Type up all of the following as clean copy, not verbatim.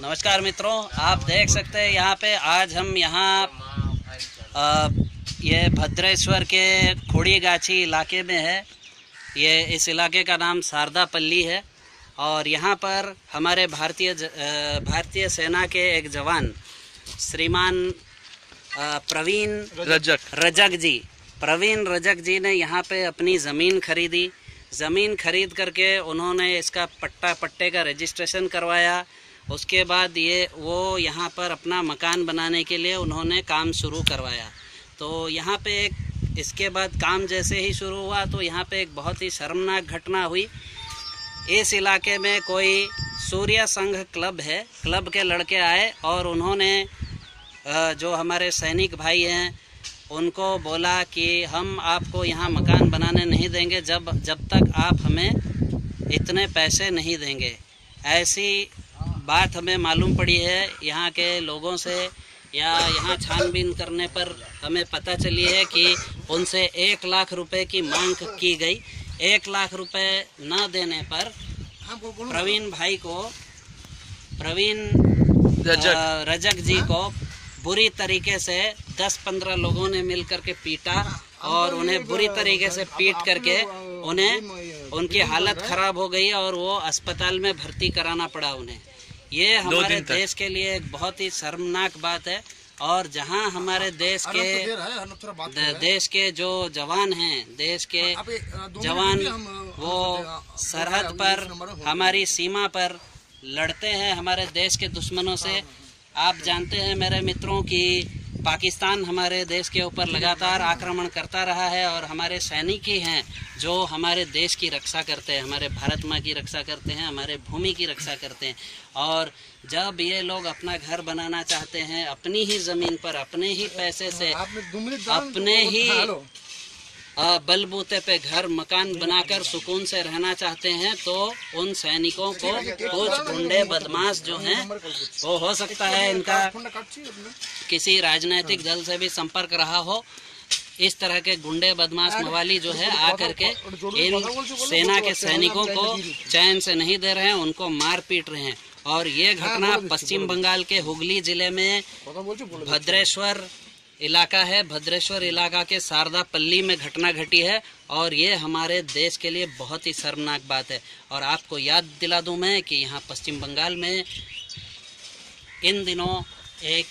नमस्कार मित्रों, आप देख सकते हैं यहाँ पे आज हम ये भद्रेश्वर के खोड़ीगाछी इलाके में है। ये इस इलाके का नाम शारदापल्ली है और यहाँ पर हमारे भारतीय सेना के एक जवान श्रीमान प्रवीण रजक जी ने यहाँ पे अपनी ज़मीन खरीदी। ज़मीन खरीद करके उन्होंने इसका पट्टे का रजिस्ट्रेशन करवाया। उसके बाद वो यहाँ पर अपना मकान बनाने के लिए उन्होंने काम शुरू करवाया। तो यहाँ पे इसके बाद काम जैसे ही शुरू हुआ तो यहाँ पे एक बहुत ही शर्मनाक घटना हुई। इस इलाके में कोई सूर्य संघ क्लब है, क्लब के लड़के आए और उन्होंने जो हमारे सैनिक भाई हैं उनको बोला कि हम आपको यहाँ मकान बनाने नहीं देंगे जब तक आप हमें इतने पैसे नहीं देंगे। ऐसी बात हमें मालूम पड़ी है यहाँ के लोगों से, या यहाँ छानबीन करने पर हमें पता चली है कि उनसे 1 लाख रुपए की मांग की गई। 1 लाख रुपए न देने पर प्रवीण रजक जी को बुरी तरीके से 10-15 लोगों ने मिलकर के पीटा और उन्हें बुरी तरीके से पीट करके उनकी हालत खराब हो गई और वो अस्पताल में भर्ती कराना पड़ा उन्हें। ये हमारे देश के लिए एक बहुत ही शर्मनाक बात है। और जहां हमारे देश के जो जवान हैं, देश के जवान वो सरहद पर हमारी सीमा पर लड़ते हैं हमारे देश के दुश्मनों से। आप जानते हैं मेरे मित्रों कि पाकिस्तान हमारे देश के ऊपर लगातार आक्रमण करता रहा है और हमारे सैनिक ही हैं जो हमारे देश की रक्षा करते हैं, हमारे भारत माँ की रक्षा करते हैं, हमारे भूमि की रक्षा करते हैं। और जब ये लोग अपना घर बनाना चाहते हैं अपनी ही ज़मीन पर, अपने ही पैसे से, अपने ही बलबूते पे घर मकान बनाकर सुकून से रहना चाहते हैं, तो उन सैनिकों को कुछ गुंडे बदमाश जो हैं, वो हो सकता है इनका किसी राजनीतिक दल से भी संपर्क रहा हो, इस तरह के गुंडे बदमाश मवाली जो है आकर के इन सेना के सैनिकों को चैन से नहीं दे रहे हैं, उनको मार पीट रहे हैं। और ये घटना पश्चिम बंगाल के हुगली जिले में भद्रेश्वर इलाका है, भद्रेश्वर इलाका के शारदापल्ली में घटना घटी है। और ये हमारे देश के लिए बहुत ही शर्मनाक बात है। और आपको याद दिला दूं मैं कि यहाँ पश्चिम बंगाल में इन दिनों एक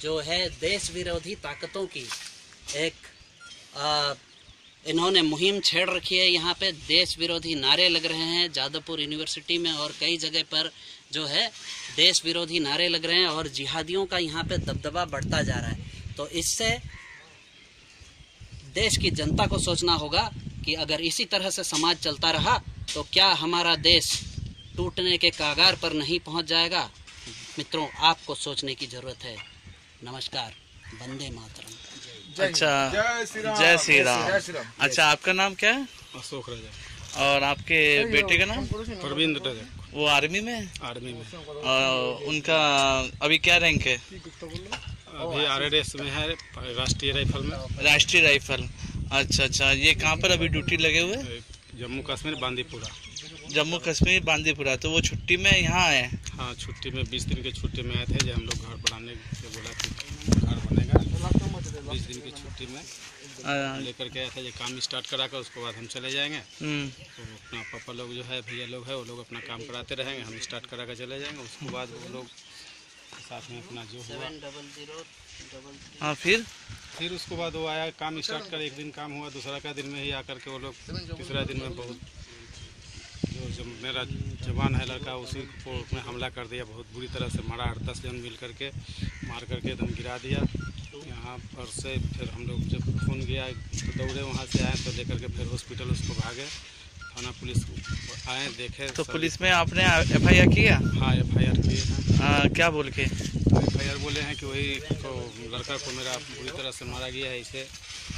जो है देश विरोधी ताकतों की इन्होंने मुहिम छेड़ रखी है। यहाँ पे देश विरोधी नारे लग रहे हैं, जादवपुर यूनिवर्सिटी में और कई जगह पर जो है देश विरोधी नारे लग रहे हैं और जिहादियों का यहाँ पे दबदबा बढ़ता जा रहा है। तो इससे देश की जनता को सोचना होगा कि अगर इसी तरह से समाज चलता रहा तो क्या हमारा देश टूटने के कागार पर नहीं पहुंच जाएगा। मित्रों, आपको सोचने की जरूरत है। नमस्कार, वंदे मातरम। अच्छा, जय श्री राम। अच्छा, आपका नाम क्या है? अशोक रजक। और आपके बेटे का नाम? प्रवीण रजक। वो आर्मी में? आर्मी में। और उनका अभी क्या रैंक है? अभी RRS में है, राष्ट्रीय राइफल में। राष्ट्रीय राइफल। अच्छा, ये कहाँ पर अभी ड्यूटी लगे हुए? जम्मू कश्मीर बांदीपुरा। जम्मू कश्मीर बांदीपुरा। तो वो छुट्टी में यहाँ आए? हाँ, छुट्टी में 20 दिन की छुट्टी में आए थे। जब हम लोग घर बनाने के बोला कि घर बनेगा 20 दिन की छुट्टी में लेकर के आया था। ये काम स्टार्ट करा कर उसके बाद हम चले जाएंगे। तो अपना पापा लोग जो है, भैया लोग है, वो लोग अपना काम कराते रहेंगे, हम स्टार्ट करा कर चले जाएंगे। उसके बाद वो लोग साथ में अपना जो हुआ। हाँ, फिर उसके बाद वो आया, काम स्टार्ट कर, एक दिन काम हुआ, दूसरा का दिन में ही आकर के वो लोग तीसरा दिन में बहुत जो मेरा जवान है लड़का उसी को उसमें हमला कर दिया, बहुत बुरी तरह से मारा। 8-10 जन मिल करके मार करके एकदम गिरा दिया। यहाँ पर से फिर हम लोग जब खून गया तो दौड़े, वहाँ से आए तो लेकर के फिर हॉस्पिटल उसको भागे। थाना पुलिस आए, देखे तो पुलिस में आपने FIR किया? हाँ, FIR किए हैं। क्या बोल के? FIR बोले हैं कि वही तो लड़का को मेरा बुरी तरह से मारा गया है, इसे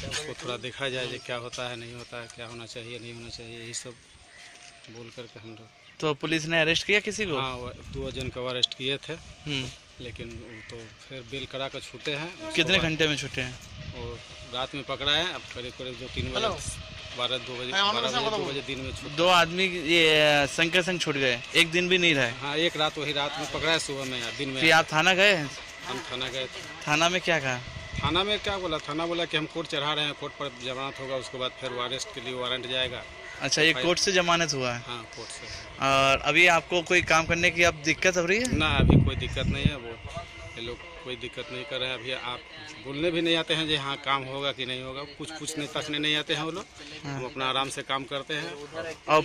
उसको थोड़ा देखा जाए कि क्या होता है, नहीं होता है, क्या होना चाहिए, नहीं होना चाहिए, यही सब बोल करके हम लोग। तो पुलिस ने अरेस्ट किया किसी को? हाँ, 2 जन को अरेस्ट किए थे। लेकिन तो फिर बेल करा कर छूटे हैं। कितने घंटे में छूटे हैं? और रात में पकड़ा है, अब करीब 2-3 बजे 12 बजे दिन में छूट। 2 आदमी ये संग के संग छूट गए, एक दिन भी नहीं रहे। हाँ, एक रात वही रात में पकड़ा है, सुबह में या दिन में। फिर आप थाना गए? हम थाना गए थे। थाना में क्या कहा? थाना में क्या बोला? थाना बोला कि हम कोर्ट चढ़ा रहे हैं, कोर्ट पर जमानत होगा, उसके बाद फिर अरेस्ट के लिए वारंट जाएगा। अच्छा, ये कोर्ट से जमानत हुआ है? हाँ, कोर्ट से। और अभी आपको कोई काम करने की अब दिक्कत हो रही है? ना, अभी कोई दिक्कत नहीं है। वो ये लोग कोई दिक्कत नहीं कर रहे हैं। अभी आप बोलने भी नहीं आते हैं जी हाँ काम होगा कि नहीं होगा, कुछ पूछने तकने नहीं आते हैं वो लोग। हम अपना आराम से काम करते हैं। और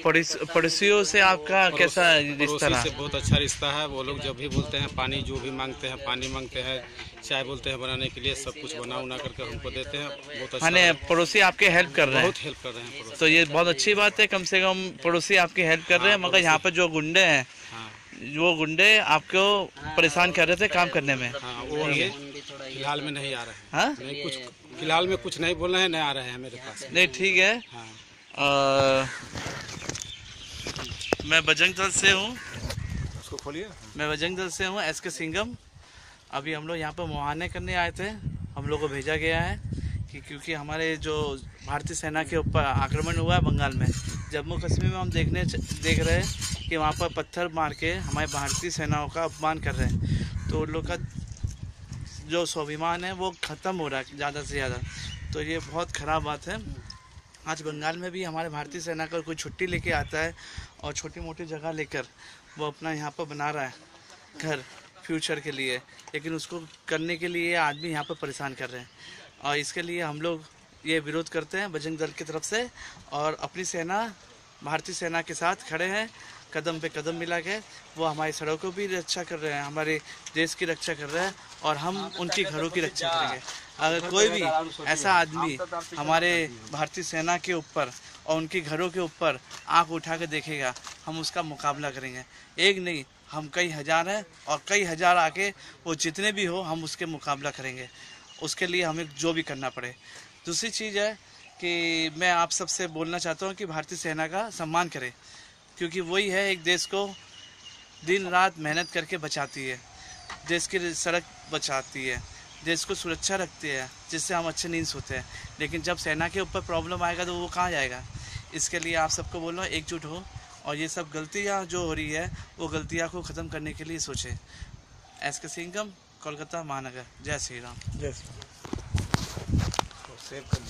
पड़ोसियों से आपका कैसा रिश्ता रहा? से बहुत अच्छा रिश्ता है। वो लोग जब भी बोलते हैं पानी, जो भी मांगते हैं, पानी मांगते हैं, चाय बोलते हैं बनाने के लिए, सब कुछ बना उना करके हमको देते हैं। बहुत अच्छा। माने पड़ोसी आपके हेल्प कर रहे हैं? बहुत हेल्प कर रहे हैं। तो ये बहुत अच्छी बात है, कम से कम पड़ोसी आपकी हेल्प कर रहे हैं। मगर यहाँ पर जो गुंडे हैं, वो गुंडे आपको परेशान कर रहे थे काम करने में। हाँ, वो फिलहाल में नहीं आ रहे हैं। हाँ? नहीं, कुछ फिलहाल में कुछ नहीं बोल रहे हैं, नहीं आ रहे हैं मेरे पास। नहीं, ठीक है। हाँ। मैं बजरंग दल से हूँ। उसको खोलिए। मैं बजरंग दल से हूँ, SK सिंघम। अभी हम लोग यहाँ पर मुआयने करने आए थे। हम लोग को भेजा गया है कि क्योंकि हमारे जो भारतीय सेना के ऊपर आक्रमण हुआ है बंगाल में, जम्मू कश्मीर में हम देख रहे हैं कि वहाँ पर पत्थर मार के हमारे भारतीय सेनाओं का अपमान कर रहे हैं। तो उन लोग का जो स्वाभिमान है वो ख़त्म हो रहा है ज़्यादा से ज़्यादा। तो ये बहुत ख़राब बात है। आज बंगाल में भी हमारे भारतीय सेना का कोई छुट्टी लेके आता है और छोटी मोटी जगह लेकर वो अपना यहाँ पर बना रहा है घर फ्यूचर के लिए, लेकिन उसको करने के लिए आदमी यहाँ पर परेशान कर रहे हैं। और इसके लिए हम लोग ये विरोध करते हैं बजरंग दल की तरफ से, और अपनी सेना भारतीय सेना के साथ खड़े हैं, कदम पे कदम मिला के। वो हमारी सड़कों को भी रक्षा कर रहे हैं, हमारे देश की रक्षा कर रहे हैं, और हम उनकी घरों की रक्षा करेंगे। अगर कोई भी ऐसा आदमी हमारे भारतीय सेना के ऊपर और उनके घरों के ऊपर आंख उठा के देखेगा, हम उसका मुकाबला करेंगे। एक नहीं, हम कई हज़ार हैं, और कई हज़ार आके वो जितने भी हो हम उसके मुकाबला करेंगे। उसके लिए हमें जो भी करना पड़े। दूसरी चीज़ है कि मैं आप सबसे बोलना चाहता हूँ कि भारतीय सेना का सम्मान करें, क्योंकि वही है एक देश को दिन रात मेहनत करके बचाती है, देश की सड़क बचाती है, देश को सुरक्षा रखती है, जिससे हम अच्छे नींद सोते हैं। लेकिन जब सेना के ऊपर प्रॉब्लम आएगा तो वो कहाँ जाएगा? इसके लिए आप सबको बोल रहा हूँ, एकजुट हो और ये सब गलतियाँ जो हो रही है वो गलतियाँ को ख़त्म करने के लिए सोचें। SK सिंघम, कोलकाता महानगर। जय श्री राम। जय श्री राम।